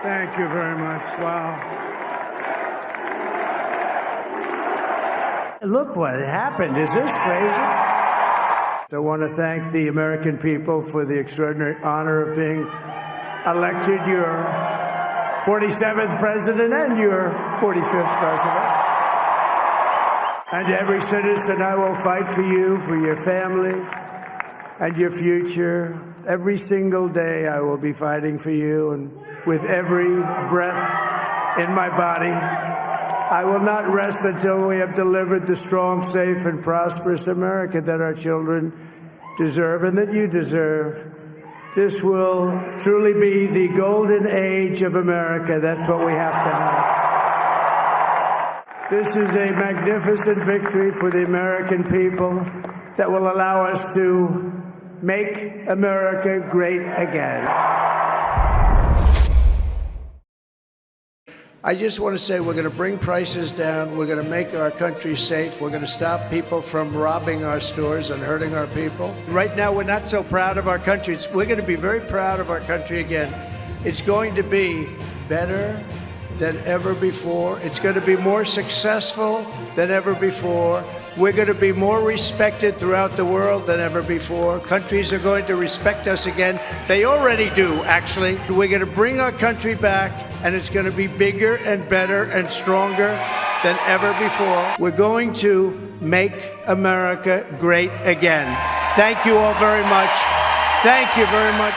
Thank you very much. Wow. Look what happened. Is this crazy? So I want to thank the American people for the extraordinary honor of being elected your 47th president and your 45th president. And every citizen, I will fight for you, for your family, and your future. Every single day I will be fighting for you, and with every breath in my body, I will not rest until we have delivered the strong, safe, and prosperous America that our children deserve and that you deserve. This will truly be the golden age of America. That's what we have to have. This is a magnificent victory for the American people that will allow us to make America great again. I just want to say we're going to bring prices down. We're going to make our country safe. We're going to stop people from robbing our stores and hurting our people. Right now, we're not so proud of our country. We're going to be very proud of our country again. It's going to be better than ever before. It's going to be more successful than ever before. We're going to be more respected throughout the world than ever before. Countries are going to respect us again. They already do, actually. We're going to bring our country back, and it's going to be bigger and better and stronger than ever before. We're going to make America great again. Thank you all very much. Thank you very much.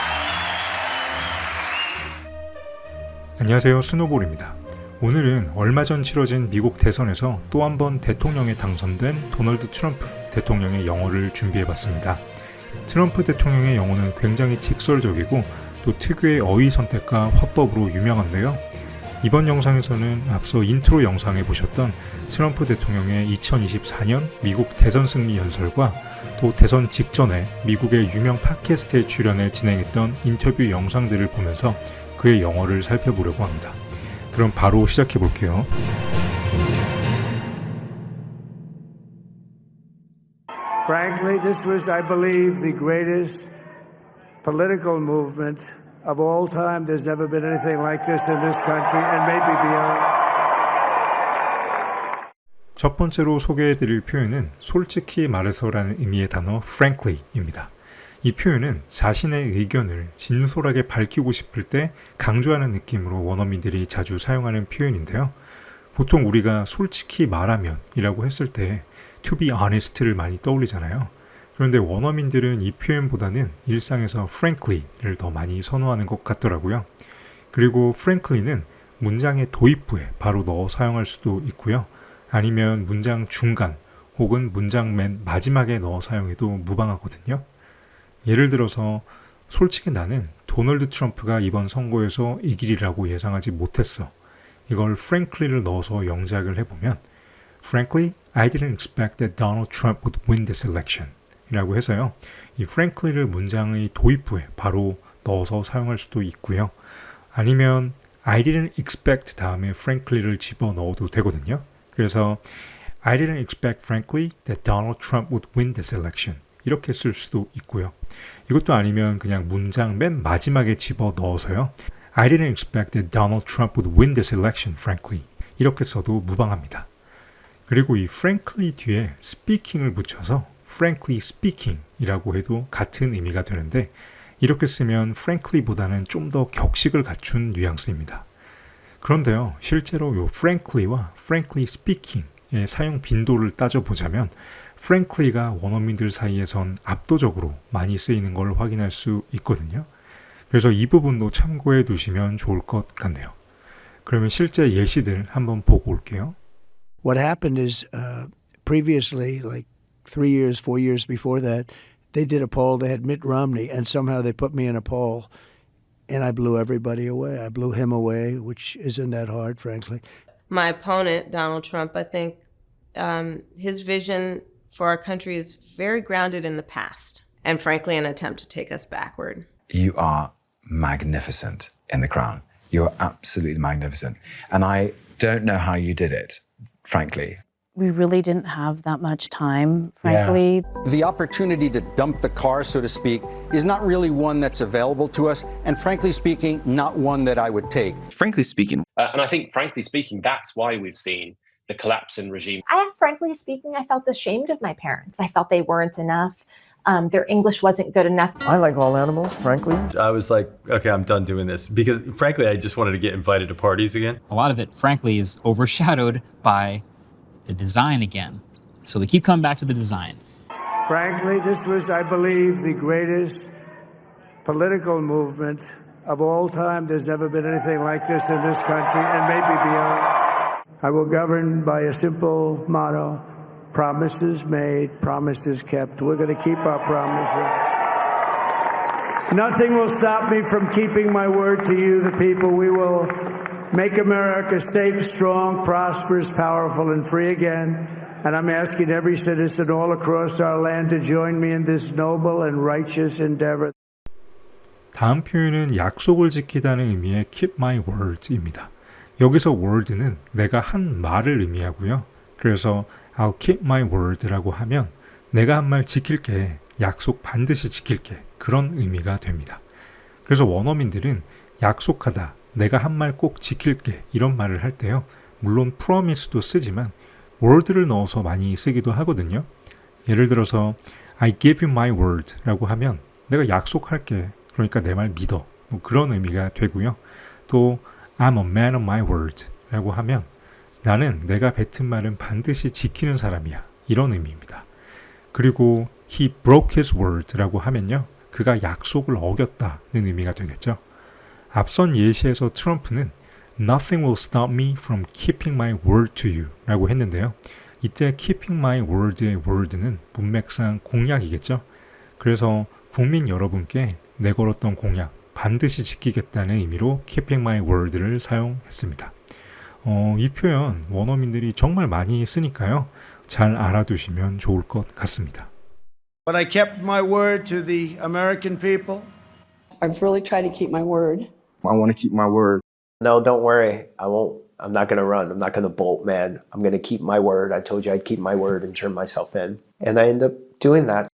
안녕하세요, 스노볼입니다. 오늘은 얼마 전 치러진 미국 대선에서 또 한 번 대통령에 당선된 도널드 트럼프 대통령의 영어를 준비해봤습니다. 트럼프 대통령의 영어는 굉장히 직설적이고 또 특유의 어휘 선택과 화법으로 유명한데요. 이번 영상에서는 앞서 인트로 영상에 보셨던 트럼프 대통령의 2024년 미국 대선 승리 연설과 또 대선 직전에 미국의 유명 팟캐스트에 출연해 진행했던 인터뷰 영상들을 보면서 그의 영어를 살펴보려고 합니다. 그럼 바로 시작해 볼게요. Frankly, this was, I believe, the greatest political movement of all time. There's never been anything like this in this country and maybe beyond. 첫 번째로 소개해 드릴 표현은 솔직히 말해서라는 의미의 단어 frankly입니다. 이 표현은 자신의 의견을 진솔하게 밝히고 싶을 때 강조하는 느낌으로 원어민들이 자주 사용하는 표현인데요. 보통 우리가 솔직히 말하면 이라고 했을 때 to be honest를 많이 떠올리잖아요. 그런데 원어민들은 이 표현보다는 일상에서 frankly를 더 많이 선호하는 것 같더라고요. 그리고 frankly는 문장의 도입부에 바로 넣어 사용할 수도 있고요. 아니면 문장 중간 혹은 문장 맨 마지막에 넣어 사용해도 무방하거든요. 예를 들어서 솔직히 나는 도널드 트럼프가 이번 선거에서 이기리라고 예상하지 못했어. 이걸 frankly를 넣어서 영작을 해보면 Frankly, I didn't expect that Donald Trump would win this election 이라고 해서요. 이 frankly를 문장의 도입부에 바로 넣어서 사용할 수도 있고요. 아니면 I didn't expect 다음에 frankly를 집어넣어도 되거든요. 그래서 I didn't expect frankly that Donald Trump would win this election 이렇게 쓸 수도 있고요. 이것도 아니면 그냥 문장 맨 마지막에 집어넣어서요. I didn't expect that Donald Trump would win this election, frankly. 이렇게 써도 무방합니다. 그리고 이 frankly 뒤에 speaking을 붙여서 frankly speaking 이라고 해도 같은 의미가 되는데 이렇게 쓰면 frankly보다는 좀 더 격식을 갖춘 뉘앙스입니다. 그런데요, 실제로 이 frankly와 frankly speaking의 사용 빈도를 따져보자면 frankly가 원어민들 사이에선 압도적으로 많이 쓰이는 걸 확인할 수 있거든요. 그래서 이 부분도 참고해 두시면 좋을 것 같네요. 그러면 실제 예시들 한번 보고 올게요. What happened is previously, like 3 years, 4 years before that, they did a poll. They had Mitt Romney, and somehow they put me in a poll, and I blew everybody away. I blew him away, which isn't that hard, frankly. My opponent, Donald Trump, I think his vision for our country is very grounded in the past and frankly an attempt to take us backward. You are magnificent in The Crown. You're absolutely magnificent. And I don't know how you did it, frankly. We really didn't have that much time, frankly. The opportunity to dump the car, so to speak, is not really one that's available to us, and frankly speaking, not one that I would take. Frankly speaking, And I think, frankly speaking, that's why we've seen the collapse in regime. Frankly speaking, I felt ashamed of my parents. I felt they weren't enough. Their English wasn't good enough. I like all animals, frankly. I was like, okay, I'm done doing this because, frankly, I just wanted to get invited to parties again. A lot of it, frankly, is overshadowed by the design again. So we keep coming back to the design. Frankly, this was, I believe, the greatest political movement of all time. There's never been anything like this in this country and maybe beyond. I will govern by a simple motto: promises made, promises kept. We're going to keep our promises. Nothing will stop me from keeping my word to you, the people. We will make America safe, strong, prosperous, powerful, and free again. And I'm asking every citizen all across our land to join me in this noble and righteous endeavor. 다음 표현은 약속을 지키다는 의미의 keep my word입니다. 여기서 word는 내가 한 말을 의미하고요. 그래서 I'll keep my word라고 하면 내가 한 말 지킬게, 약속 반드시 지킬게, 그런 의미가 됩니다. 그래서 원어민들은 약속하다, 내가 한 말 꼭 지킬게 이런 말을 할 때요. 물론 promise도 쓰지만 word를 넣어서 많이 쓰기도 하거든요. 예를 들어서 I give you my word 라고 하면 내가 약속할게, 그러니까 내 말 믿어, 뭐 그런 의미가 되고요. 또 I'm a man of my word 라고 하면 나는 내가 뱉은 말은 반드시 지키는 사람이야, 이런 의미입니다. 그리고 he broke his word 라고 하면요, 그가 약속을 어겼다는 의미가 되겠죠. 앞선 예시에서 트럼프는 Nothing will stop me from keeping my word to you 라고 했는데요. 이때 keeping my word의 word는 문맥상 공약이겠죠. 그래서 국민 여러분께 내걸었던 공약 반드시 지키겠다는 의미로 keeping my word를 사용했습니다. 이 표현 원어민들이 정말 많이 쓰니까요. 잘 알아두시면 좋을 것 같습니다. But I kept my word to the American people. I've really tried to keep my word. I want to keep my word. No, don't worry. I won't. I'm not going to run. I'm not going to bolt, man. I'm going to keep my word. I told you I'd keep my word and turn myself in. And I end up doing that.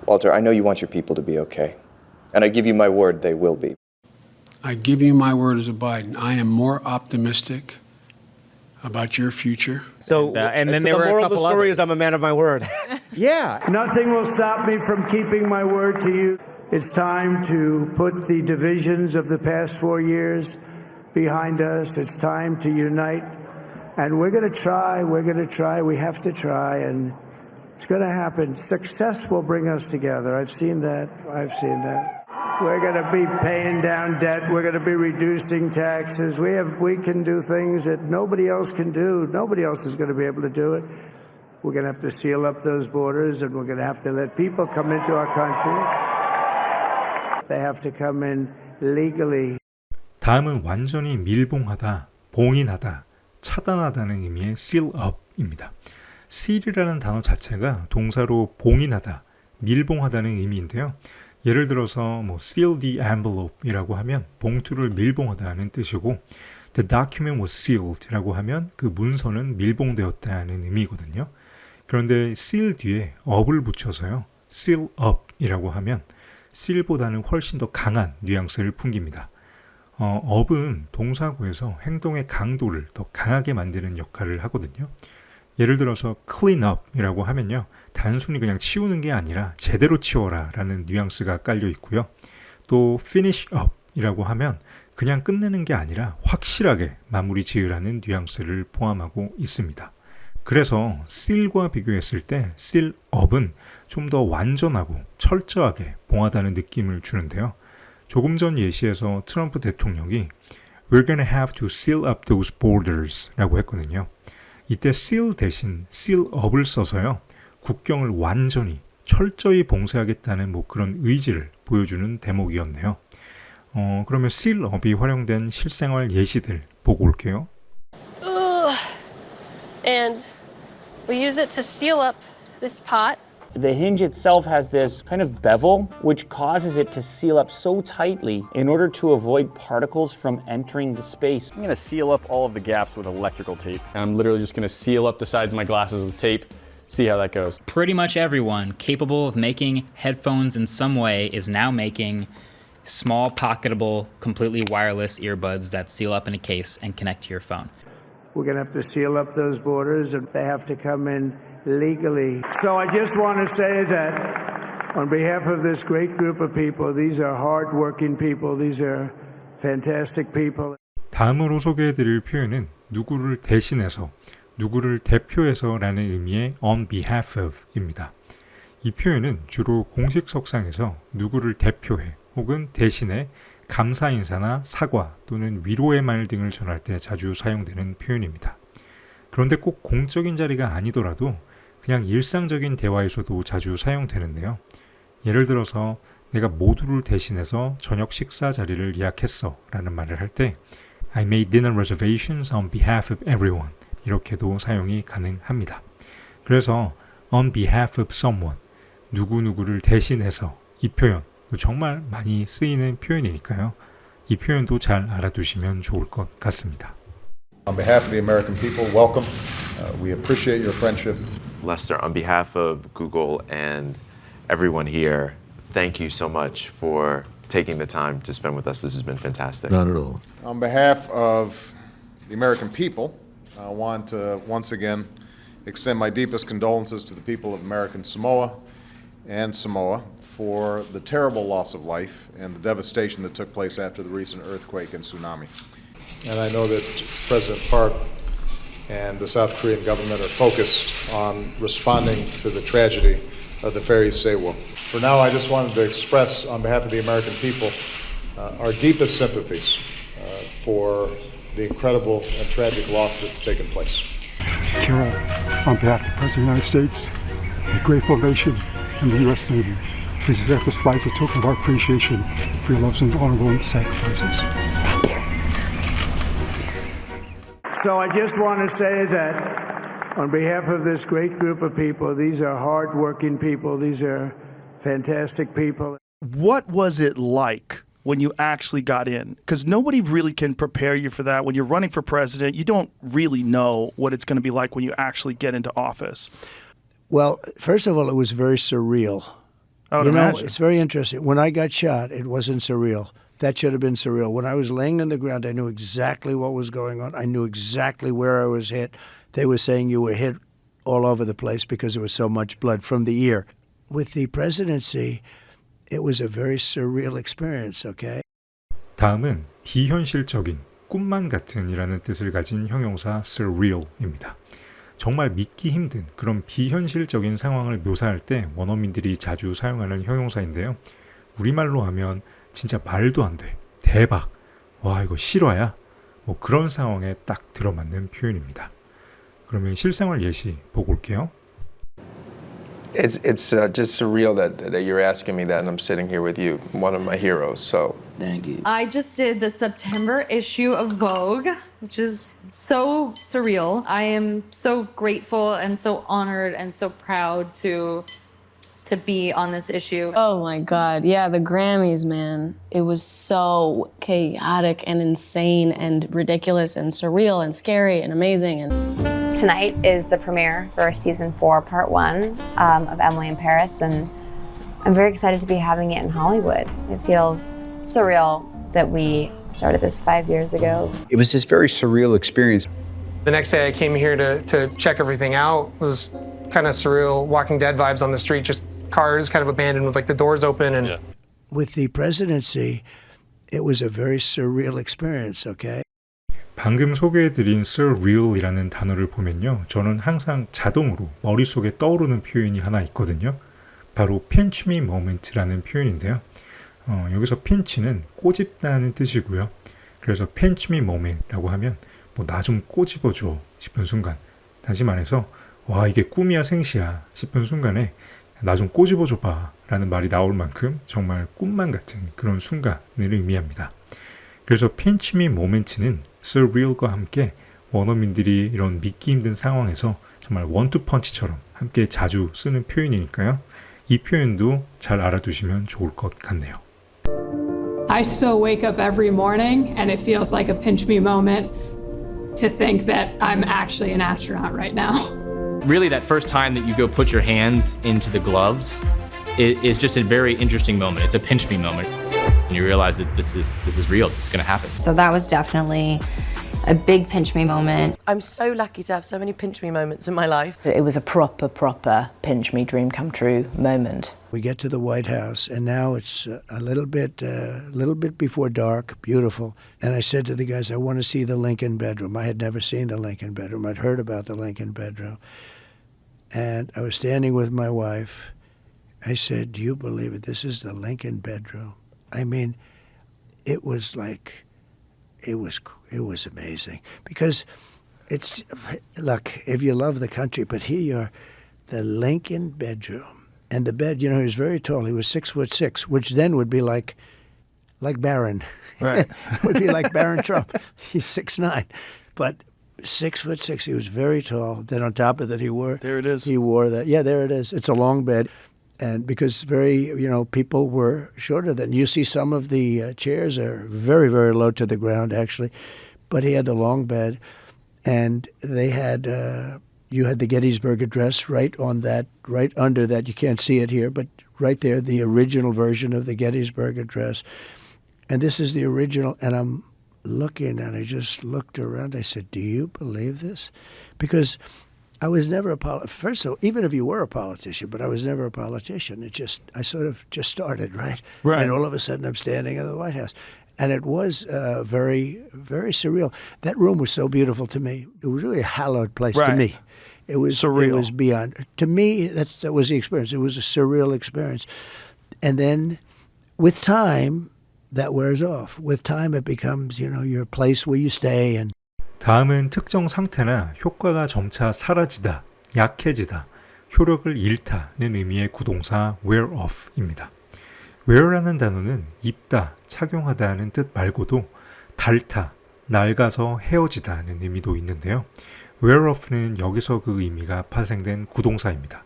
Walter, I know you want your people to be okay. And I give you my word they will be. I give you my word as a Biden. I am more optimistic about your future. So, and then the moral of the story is I'm a man of my word. Yeah. Nothing will stop me from keeping my word to you. It's time to put the divisions of the past 4 years behind us. It's time to unite. And we're going to try. We have to try. And it's going to happen. Success will bring us together. I've seen that. We're going to be paying down debt. We're going to be reducing taxes. We can do things that nobody else can do. Nobody else is going to be able to do it. We're going to have to seal up those borders, and we're going to have to let people come into our country. They have to come in legally. 다음은 완전히 밀봉하다, 봉인하다, 차단하다는 의미의 seal up입니다. seal이라는 단어 자체가 동사로 봉인하다, 밀봉하다는 의미인데요. 예를 들어서 seal the envelope이라고 하면 봉투를 밀봉하다는 뜻이고 the document was sealed라고 하면 그 문서는 밀봉되었다는 의미거든요. 그런데 seal 뒤에 up을 붙여서요. seal up이라고 하면 seal보다는 훨씬 더 강한 뉘앙스를 풍깁니다. up은 동사구에서 행동의 강도를 더 강하게 만드는 역할을 하거든요. 예를 들어서 clean up이라고 하면요. 단순히 그냥 치우는 게 아니라 제대로 치워라 라는 뉘앙스가 깔려 있고요. 또 finish up이라고 하면 그냥 끝내는 게 아니라 확실하게 마무리 지으라는 뉘앙스를 포함하고 있습니다. 그래서 seal과 비교했을 때 seal up은 좀 더 완전하고 철저하게 봉하다는 느낌을 주는데요. 조금 전 예시에서 트럼프 대통령이 We're gonna have to seal up those borders 라고 했거든요. 이때 seal 대신 seal up을 써서요. 국경을 완전히 철저히 봉쇄하겠다는 그런 의지를 보여주는 대목이었네요. 그러면 seal up이 활용된 실생활 예시들 보고 올게요. And we use it to seal up this pot. The hinge itself has this kind of bevel, which causes it to seal up so tightly in order to avoid particles from entering the space. I'm gonna seal up all of the gaps with electrical tape. I'm literally just gonna seal up the sides of my glasses with tape, see how that goes. Pretty much everyone capable of making headphones in some way is now making small, pocketable, completely wireless earbuds that seal up in a case and connect to your phone. We're going to have to seal up those borders, and they have to come in legally. So I just want to say that on behalf of this great group of people, these are hard-working people. These are fantastic people. 다음으로 소개해드릴 표현은 누구를 대신해서, 누구를 대표해서라는 의미의 on behalf of입니다. 이 표현은 주로 공식 석상에서 누구를 대표해 혹은 대신해 감사 인사나 사과 또는 위로의 말 등을 전할 때 자주 사용되는 표현입니다. 그런데 꼭 공적인 자리가 아니더라도 그냥 일상적인 대화에서도 자주 사용되는데요. 예를 들어서 내가 모두를 대신해서 저녁 식사 자리를 예약했어 라는 말을 할 때 I made dinner reservations on behalf of everyone 이렇게도 사용이 가능합니다. 그래서 on behalf of someone 누구누구를 대신해서 이 표현 정말 많이 쓰이는 표현이니까요. 이 표현도 잘 알아두시면 좋을 것 같습니다. On behalf of the American people, welcome. We appreciate your friendship. Lester, on behalf of Google and everyone here, thank you so much for taking the time to spend with us. This has been fantastic. Not at all. On behalf of the American people, I want to once again extend my deepest condolences to the people of American Samoa and Samoa for the terrible loss of life and the devastation that took place after the recent earthquake and tsunami. And I know that President Park and the South Korean government are focused on responding to the tragedy of the ferry Sewol. For now, I just wanted to express on behalf of the American people our deepest sympathies for the incredible and tragic loss that's taken place. Carol, on behalf of the President of the United States, the grateful nation, and the U.S. Navy, please accept this flag as a token of our appreciation for your loves and honorable sacrifices. So I just want to say that on behalf of this great group of people, these are hard-working people. These are fantastic people. What was it like when you actually got in? Because nobody really can prepare you for that. When you're running for president, you don't really know what it's going to be like when you actually get into office. Well, first of all, it was very surreal. I would you know, imagine. it's very interesting. When I got shot, it wasn't surreal. That should have been surreal. When I was laying on the ground, I knew exactly what was going on. I knew exactly where I was hit. They were saying you were hit all over the place because there was so much blood from the ear. With the presidency, it was a very surreal experience, okay? 다음은 비현실적인, 꿈만 같은이라는 뜻을 가진 형용사 surreal입니다. 정말 믿기 힘든 그런 비현실적인 상황을 묘사할 때 원어민들이 자주 사용하는 형용사인데요. 우리말로 하면 진짜 말도 안 돼, 대박, 와 이거 실화야? 뭐 그런 상황에 딱 들어맞는 표현입니다. 그러면 실생활 예시 보고 올게요. It's just surreal that you're asking me that and I'm sitting here with you, one of my heroes, so. Thank you. I just did the September issue of Vogue, which is so surreal. I am so grateful and so honored and so proud to be on this issue. Oh my God, yeah, the Grammys, man. It was so chaotic and insane and ridiculous and surreal and scary and amazing. And tonight is the premiere for season 4, part 1 of Emily in Paris, and I'm very excited to be having it in Hollywood. It feels surreal that we started this 5 years ago. It was this very surreal experience. The next day I came here to check everything out. It was kind of surreal, Walking Dead vibes on the street, just cars kind of abandoned with like the doors open. And With the presidency, it was a very surreal experience, okay? 방금 소개해드린 surreal이라는 단어를 보면요. 저는 항상 자동으로 머릿속에 떠오르는 표현이 하나 있거든요. 바로 pinch me moment라는 표현인데요. 여기서 pinch는 꼬집다는 뜻이고요. 그래서 pinch me moment라고 하면 뭐 나 좀 꼬집어줘 싶은 순간, 다시 말해서 와 이게 꿈이야 생시야 싶은 순간에 나 좀 꼬집어줘봐 라는 말이 나올 만큼 정말 꿈만 같은 그런 순간을 의미합니다. 그래서 pinch me moment는 surreal과 함께 원어민들이 이런 믿기 힘든 상황에서 정말 원투펀치처럼 함께 자주 쓰는 표현이니까요. 이 표현도 잘 알아두시면 좋을 것 같네요. I still wake up every morning and it feels like a pinch me moment to think that I'm actually an astronaut right now. Really, that first time that you go put your hands into the gloves is just a very interesting moment. It's a pinch me moment. And you realize that this is real, this is gonna happen. So that was definitely a big pinch me moment. I'm so lucky to have so many pinch me moments in my life. It was a proper pinch me dream come true moment. We get to the White House, and now it's a little bit before dark, beautiful. And I said to the guys, I want to see the Lincoln bedroom. I had never seen the Lincoln bedroom. I'd heard about the Lincoln bedroom. And I was standing with my wife. I said, do you believe it? This is the Lincoln bedroom. I mean, it was like, it was amazing. Because it's, look, if you love the country, but here you are, the Lincoln bedroom. And the bed, he was very tall. He was 6'6", which then would be like Barron. Right. It would be like Barron Trump. He's 6'9", but 6'6". He was very tall. Then on top of that, There it is. He wore that. Yeah, there it is. It's a long bed. And because people were shorter than you see some of the chairs are very, very low to the ground, actually. But he had the long bed, and they had you had the Gettysburg Address right on that, right under that. You can't see it here, but right there, the original version of the Gettysburg Address. And this is the original. And I'm looking, and I just looked around. I said, "Do you believe this?" Because I was never a first of all, even if you were a politician, but I was never a politician. I sort of just started, right? Right. And all of a sudden I'm standing in the White House. And it was very, very surreal. That room was so beautiful to me. It was really a hallowed place to me. It was surreal. It was beyond. To me, that was the experience. It was a surreal experience. And then with time, that wears off. With time, it becomes, your place where you stay. And 다음은 특정 상태나 효과가 점차 사라지다, 약해지다, 효력을 잃다는 의미의 구동사 wear off입니다. wear라는 단어는 입다, 착용하다는 뜻 말고도 닳다, 낡아서 헤어지다는 의미도 있는데요. wear off는 여기서 그 의미가 파생된 구동사입니다.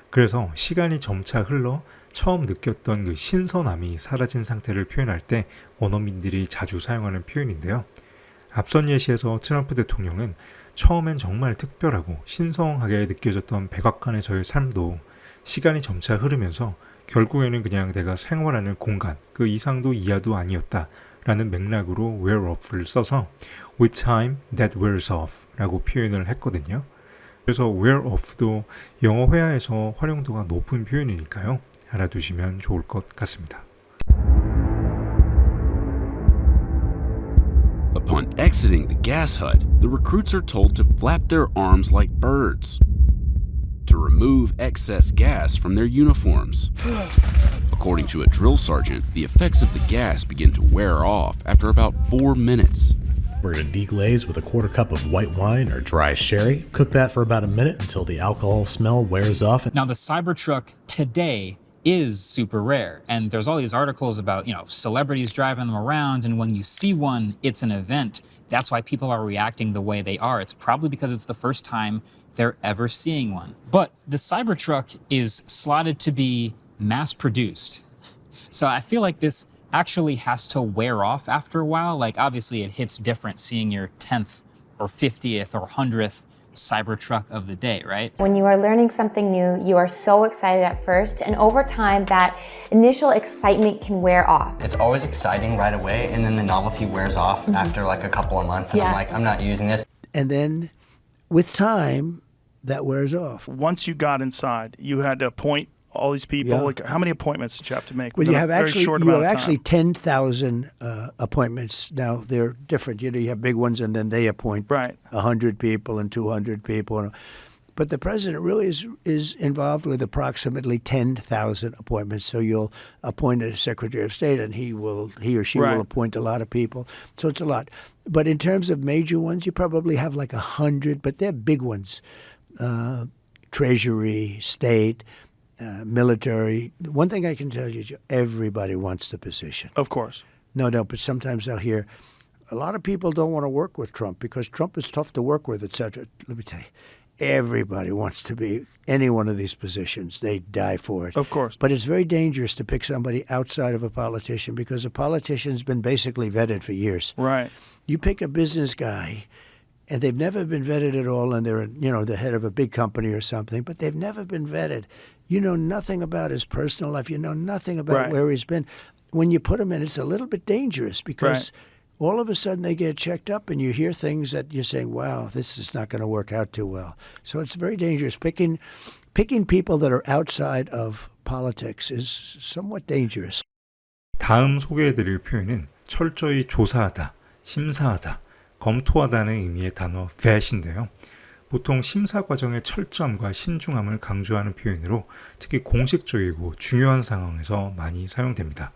그래서 시간이 점차 흘러 처음 느꼈던 그 신선함이 사라진 상태를 표현할 때 원어민들이 자주 사용하는 표현인데요. 앞선 예시에서 트럼프 대통령은 처음엔 정말 특별하고 신성하게 느껴졌던 백악관의 저의 삶도 시간이 점차 흐르면서 결국에는 그냥 내가 생활하는 공간 그 이상도 이하도 아니었다 라는 맥락으로 wear off를 써서 with time that wears off 라고 표현을 했거든요. 그래서 wear off도 영어 회화에서 활용도가 높은 표현이니까요. 알아두시면 좋을 것 같습니다. Upon exiting the gas hut, the recruits are told to flap their arms like birds to remove excess gas from their uniforms. According to a drill sergeant, the effects of the gas begin to wear off after about 4 minutes. We're going to deglaze with a quarter cup of white wine or dry sherry. Cook that for about a minute until the alcohol smell wears off. Now, the Cybertruck today is super rare. And there's all these articles about, celebrities driving them around. And when you see one, it's an event. That's why people are reacting the way they are. It's probably because it's the first time they're ever seeing one. But the Cybertruck is slotted to be mass produced. So I feel like this actually has to wear off after a while. Like, obviously it hits different seeing your 10th or 50th or 100th Cybertruck of the day, right? When you are learning something new, you are so excited at first, and over time, that initial excitement can wear off. It's always exciting right away, and then the novelty wears off after like a couple of months, and I'm like, I'm not using this. And then with time, that wears off. Once you got inside, you had to appoint all these people. Yeah. Like, how many appointments did you have to make? Well, you have very actually short amount of time? 10,000 appointments. Now they're different. You have big ones, and then they appoint 100 people and 200 people. But the president really is involved with approximately 10,000 appointments. So you'll appoint a Secretary of State, and he or she will appoint a lot of people. So it's a lot. But in terms of major ones, you probably have like 100, but they're big ones. Treasury, State, military. One thing I can tell you, everybody wants the position. Of course. No, but sometimes I'll hear a lot of people don't want to work with Trump because Trump is tough to work with, etc. Let me tell you, everybody wants to be any one of these positions. They die for it. Of course. But it's very dangerous to pick somebody outside of a politician because a politician's been basically vetted for years. Right. You pick a business guy, and they've never been vetted at all, and they're, the head of a big company or something, but they've never been vetted. You know nothing about his personal life. You know nothing about Right. where he's been. When you put him in, it's a little bit dangerous because all of a sudden they get checked up and you hear things that you're saying, wow, this is not going to work out too well. So it's very dangerous. Picking people that are outside of politics is somewhat dangerous. 다음 소개해드릴 표현은 철저히 조사하다, 심사하다, 검토하다는 의미의 단어 vet인데요. 보통 심사 과정의 철저함과 신중함을 강조하는 표현으로 특히 공식적이고 중요한 상황에서 많이 사용됩니다.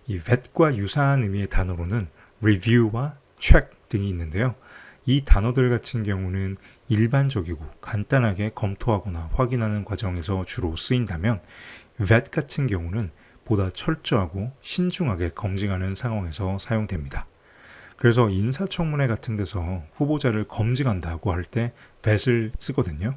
이 vet과 유사한 의미의 단어로는 review와 check 등이 있는데요. 이 단어들 같은 경우는 일반적이고 간단하게 검토하거나 확인하는 과정에서 주로 쓰인다면 vet 같은 경우는 보다 철저하고 신중하게 검증하는 상황에서 사용됩니다. 그래서 인사청문회 같은 데서 후보자를 검증한다고 할 때 vet을 쓰거든요.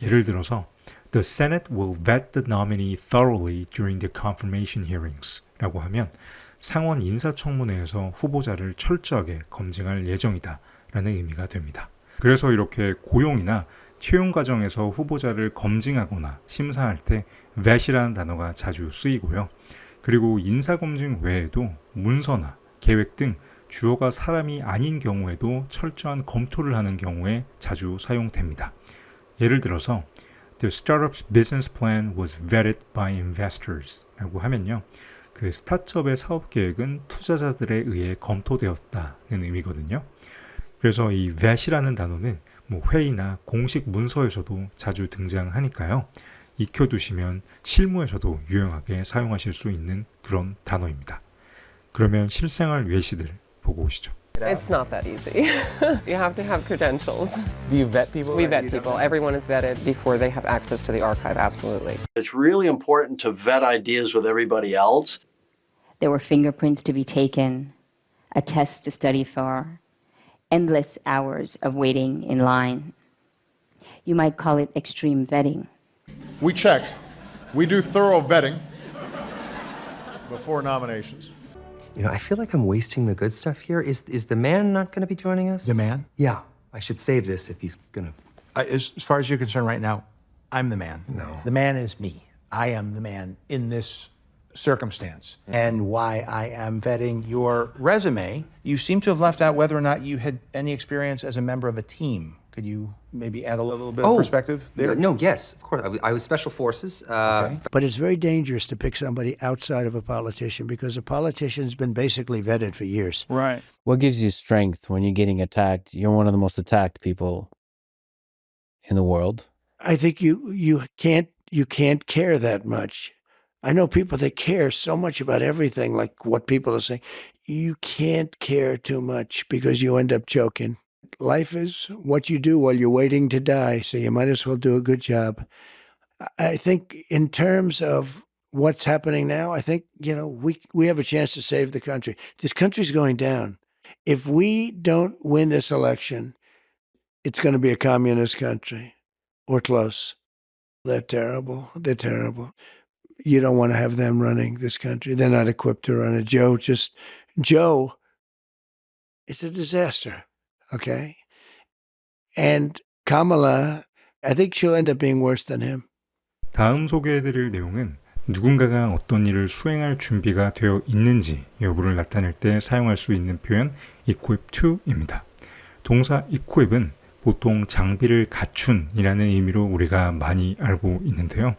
예를 들어서 The Senate will vet the nominee thoroughly during the confirmation hearings 라고 하면 상원 인사청문회에서 후보자를 철저하게 검증할 예정이다 라는 의미가 됩니다. 그래서 이렇게 고용이나 채용 과정에서 후보자를 검증하거나 심사할 때 vet이라는 단어가 자주 쓰이고요. 그리고 인사검증 외에도 문서나 계획 등 주어가 사람이 아닌 경우에도 철저한 검토를 하는 경우에 자주 사용됩니다. 예를 들어서 The startup's business plan was vetted by investors 라고 하면요. 그 스타트업의 사업 계획은 투자자들에 의해 검토되었다는 의미거든요. 그래서 이 vet이라는 단어는 회의나 공식 문서에서도 자주 등장하니까요. 익혀두시면 실무에서도 유용하게 사용하실 수 있는 그런 단어입니다. 그러면 실생활 외시들 보고 오시죠. It's not that easy. You have to have credentials. Do you vet people? We vet people. Everyone is vetted before they have access to the archive, absolutely. It's really important to vet ideas with everybody else. There were fingerprints to be taken, a test to study for, endless hours of waiting in line. You might call it extreme vetting. We checked. We do thorough vetting before nominations. You know, I feel like I'm wasting the good stuff here. Is the man not going to be joining us? The man? Yeah. I should save this if he's going to. As far as you're concerned right now, I'm the man. No. The man is me. I am the man in this circumstance. And why I am vetting your resume, you seem to have left out whether or not you had any experience as a member of a team. Could you maybe add a little bit of perspective there? No, yes, of course. I was Special Forces. But it's very dangerous to pick somebody outside of a politician because a politician's been basically vetted for years. Right. What gives you strength when you're getting attacked? You're one of the most attacked people in the world. I think you can't care that much. I know people that care so much about everything, like what people are saying. You can't care too much because you end up choking. Life is what you do while you're waiting to die, so you might as well do a good job. I think in terms of what's happening now, I think, we have a chance to save the country. This country's going down. If we don't win this election, it's going to be a communist country or close. They're terrible. They're terrible. You don't want to have them running this country. They're not equipped to run it. Joe, it's a disaster. Okay? And Kamala, I think she'll end up being worse than him. 다음 소개해드릴 내용은 누군가가 어떤 일을 수행할 준비가 되어 있는지 여부를 나타낼 때 사용할 수 있는 표현 equip to입니다. 동사 equip은 보통 장비를 갖춘이라는 의미로 우리가 많이 알고 있는데요.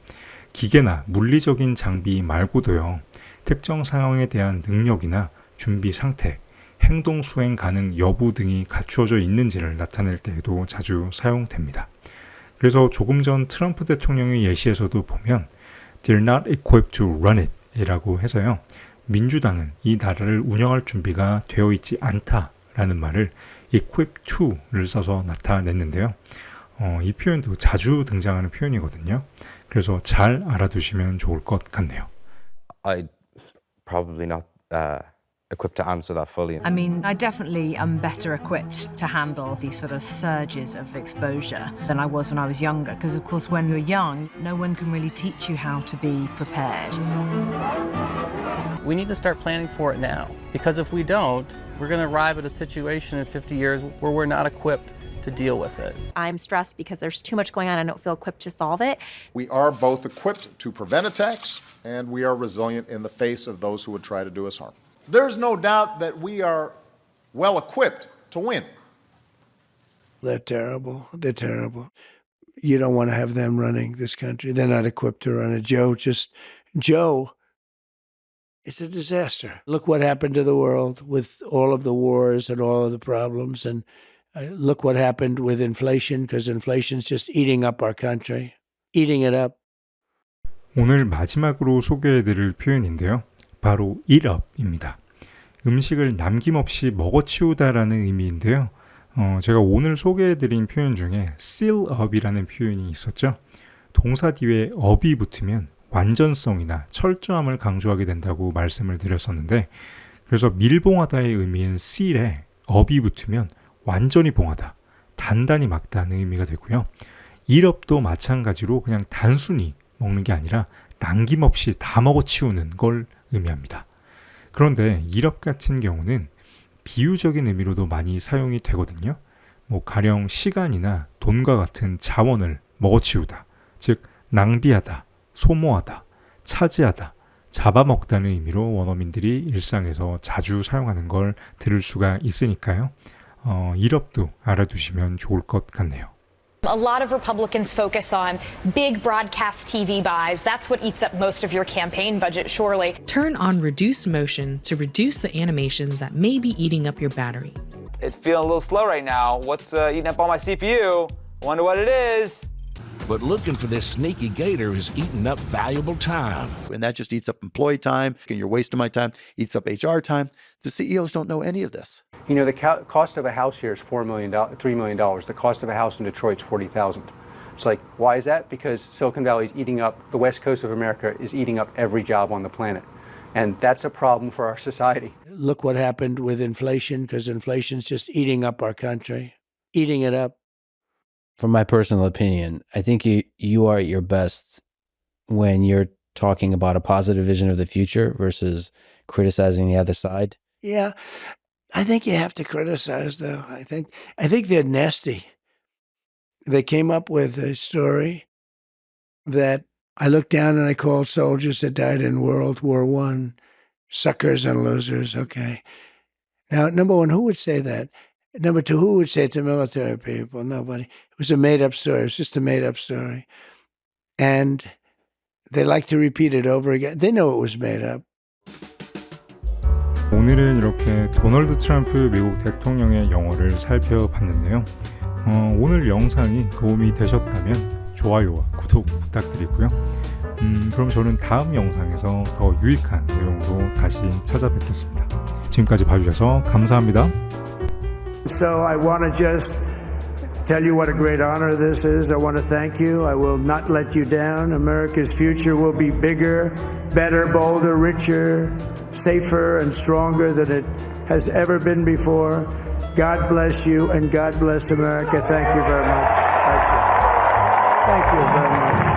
기계나 물리적인 장비 말고도요. 특정 상황에 대한 능력이나 준비 상태, 행동 수행 가능 여부 등이 갖추어져 있는지를 나타낼 때에도 자주 사용됩니다. 그래서 조금 전 트럼프 대통령의 예시에서도 보면 They're not equipped to run it 이라고 해서요. 민주당은 이 나라를 운영할 준비가 되어 있지 않다라는 말을 equip to를 써서 나타냈는데요. 이 표현도 자주 등장하는 표현이거든요. 그래서 잘 알아두시면 좋을 것 같네요. I probably not equipped to answer that fully. I mean, I definitely am better equipped to handle these sort of surges of exposure than I was when I was younger, because of course when you're young, no one can really teach you how to be prepared. We need to start planning for it now, because if we don't, we're going to arrive at a situation in 50 years where we're not equipped to deal with it. I'm stressed because there's too much going on. I don't feel equipped to solve it. We are both equipped to prevent attacks, and we are resilient in the face of those who would try to do us harm. There's no doubt that we are well equipped to win. They're terrible. They're terrible. You don't want to have them running this country. They're not equipped to run it. Joe, it's a disaster. Look what happened to the world with all of the wars and all of the problems. And look what happened with inflation, because inflation's just eating up our country, eating it up. 오늘 마지막으로 소개해드릴 표현인데요. 바로 eat up입니다. 음식을 남김없이 먹어치우다라는 의미인데요. 제가 오늘 소개해드린 표현 중에 seal up이라는 표현이 있었죠. 동사 뒤에 up이 붙으면 완전성이나 철저함을 강조하게 된다고 말씀을 드렸었는데, 그래서 밀봉하다의 의미인 seal에 up이 붙으면 완전히 봉하다, 단단히 막다는 의미가 되고요. eat up도 마찬가지로 그냥 단순히 먹는 게 아니라 남김없이 다 먹어치우는 걸 의미합니다. 그런데 eat up 같은 경우는 비유적인 의미로도 많이 사용이 되거든요. 가령 시간이나 돈과 같은 자원을 먹어치우다, 즉 낭비하다, 소모하다, 차지하다, 잡아먹다는 의미로 원어민들이 일상에서 자주 사용하는 걸 들을 수가 있으니까요. eat up도 알아두시면 좋을 것 같네요. A lot of Republicans focus on big broadcast TV buys. That's what eats up most of your campaign budget, surely. Turn on reduce motion to reduce the animations that may be eating up your battery. It's feeling a little slow right now. What's eating up all my CPU? Wonder what it is. But looking for this sneaky gator is eating up valuable time. And that just eats up employee time, and you're wasting my time, eats up HR time. The CEOs don't know any of this. You know, the cost of a house here is $3 million. The cost of a house in Detroit is $40,000. It's like, why is that? Because Silicon Valley is eating up, the west coast of America is eating up every job on the planet. And that's a problem for our society. Look what happened with inflation, because inflation's just eating up our country, eating it up. From my personal opinion, I think you are at your best when you're talking about a positive vision of the future versus criticizing the other side. Yeah, I think you have to criticize, though. I think they're nasty. They came up with a story that I looked down and I called soldiers that died in World War I suckers and losers. Okay. Now, number one, who would say that? Number two, who would say it to military people? Nobody. It was a made-up story. It was just a made-up story. And they like to repeat it over again. They know it was made up. 오늘은 이렇게 도널드 트럼프 미국 대통령의 영어를 살펴봤는데요. 오늘 영상이 도움이 되셨다면 좋아요와 구독 부탁드리고요. 그럼 저는 다음 영상에서 더 유익한 내용으로 다시 찾아뵙겠습니다. 지금까지 봐주셔서 감사합니다. So I want to just tell you what a great honor this is. I want to thank you. I will not let you down. America's future will be bigger, better, bolder, richer, safer, and stronger than it has ever been before. God bless you and God bless America. Thank you very much. Thank you very much.